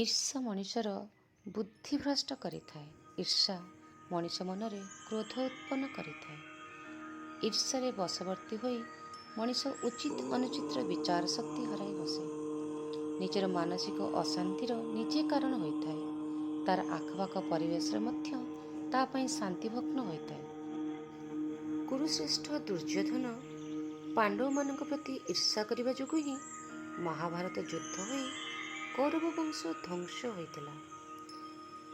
ଈର୍ଷା ମଣିଷର ବୁଦ୍ଧିଭ୍ରଷ୍ଟ କରିଥାଏ। ଈର୍ଷା ମଣିଷ ମନରେ କ୍ରୋଧ ଉତ୍ପନ୍ନ କରିଥାଏ। ଈର୍ଷାରେ ବଶବର୍ତ୍ତୀ ହୋଇ ମଣିଷ ଉଚିତ ଅନୁଚିତର ବିଚାର ଶକ୍ତି ହରାଇ ବସେ। ନିଜର ମାନସିକ ଅଶାନ୍ତିର ନିଜେ କାରଣ ହୋଇଥାଏ। ତାର ଆଖପାଖ ପରିବେଶରେ ମଧ୍ୟ ତା ପାଇଁ ଶାନ୍ତିଭଗ୍ନ ହୋଇଥାଏ। କୁରୁଶ୍ରେଷ୍ଠ ଦୁର୍ଯ୍ୟୋଧନ ପାଣ୍ଡବମାନଙ୍କ ପ୍ରତି ଈର୍ଷା କରିବା ଯୋଗୁଁ ହିଁ ମହାଭାରତ ଯୁଦ୍ଧ ହୋଇ କୌରବ ବଂଶ ଧ୍ୱଂସ ହୋଇଥିଲା।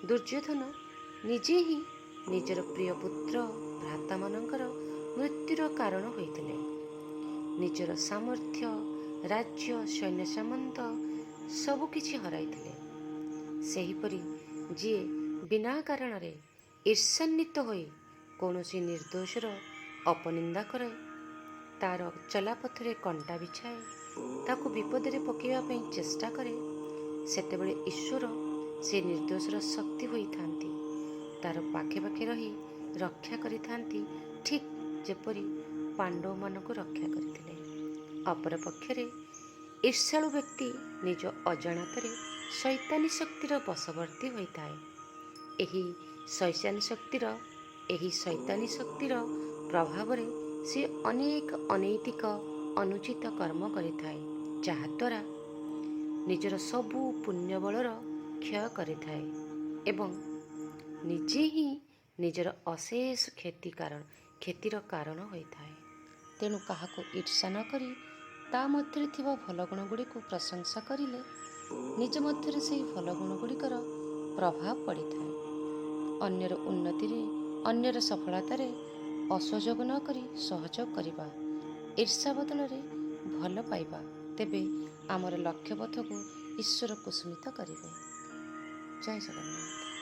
ଦୁର୍ଯ୍ୟୋଧନ ନିଜେ ହିଁ ନିଜର ପ୍ରିୟ ପୁତ୍ର ଭ୍ରାତାମାନଙ୍କର ମୃତ୍ୟୁର କାରଣ ହୋଇଥିଲେ। ନିଜର ସାମର୍ଥ୍ୟ, ରାଜ୍ୟ, ସୈନ୍ୟ ସାମନ୍ତ ସବୁକିଛି ହରାଇଥିଲେ। ସେହିପରି ଯିଏ ବିନା କାରଣରେ ଈର୍ଷାନ୍ୱିତ ହୋଇ କୌଣସି ନିର୍ଦ୍ଦୋଷର ଅପନିନ୍ଦା କରେ, ତାର ଚଲାପଥରେ କଣ୍ଟା ବିଛାଏ, ତାକୁ ବିପଦରେ ପକାଇବା ପାଇଁ ଚେଷ୍ଟା କରେ, ସେତେବେଳେ ଈଶ୍ୱର ସେ ନିର୍ଦ୍ଦୋଷର ଶକ୍ତି ହୋଇଥାନ୍ତି। ତାର ପାଖେ ପାଖେ ରହି ରକ୍ଷା କରିଥାନ୍ତି, ଠିକ୍ ଯେପରି ପାଣ୍ଡବମାନଙ୍କୁ ରକ୍ଷା କରିଥିଲେ। ଅପରପକ୍ଷରେ ଈର୍ଷାଳୁ ବ୍ୟକ୍ତି ନିଜ ଅଜାଣତରେ ଶୈତାନୀ ଶକ୍ତିର ବଶବର୍ତ୍ତୀ ହୋଇଥାଏ। ଏହି ଶୈତାନୀ ଶକ୍ତିର ପ୍ରଭାବରେ ସେ ଅନେକ ଅନୈତିକ ଅନୁଚିତ କର୍ମ କରିଥାଏ, ଯାହାଦ୍ୱାରା ନିଜର ସବୁ ପୁଣ୍ୟବଳର କ୍ଷୟ କରିଥାଏ ଏବଂ ନିଜେ ହିଁ ନିଜର ଅଶେଷ କ୍ଷତିର କାରଣ ହୋଇଥାଏ। ତେଣୁ କାହାକୁ ଈର୍ଷା ନ କରି ତା ମଧ୍ୟରେ ଥିବା ଭଲ ଗୁଣଗୁଡ଼ିକୁ ପ୍ରଶଂସା କରିଲେ ନିଜ ମଧ୍ୟରେ ସେହି ଭଲ ଗୁଣଗୁଡ଼ିକର ପ୍ରଭାବ ପଡ଼ିଥାଏ। ଅନ୍ୟର ଉନ୍ନତିରେ, ଅନ୍ୟର ସଫଳତାରେ ଅସହଯୋଗ ନ କରି ସହଯୋଗ କରିବା, ଈର୍ଷା ବଦଳରେ ଭଲ ପାଇବା, ତେବେ ଆମର ଲକ୍ଷ୍ୟପଥକୁ ଈଶ୍ୱର କୁସୁମିତ କରିବେ। ଜୟ ଜଗନ୍ନାଥ।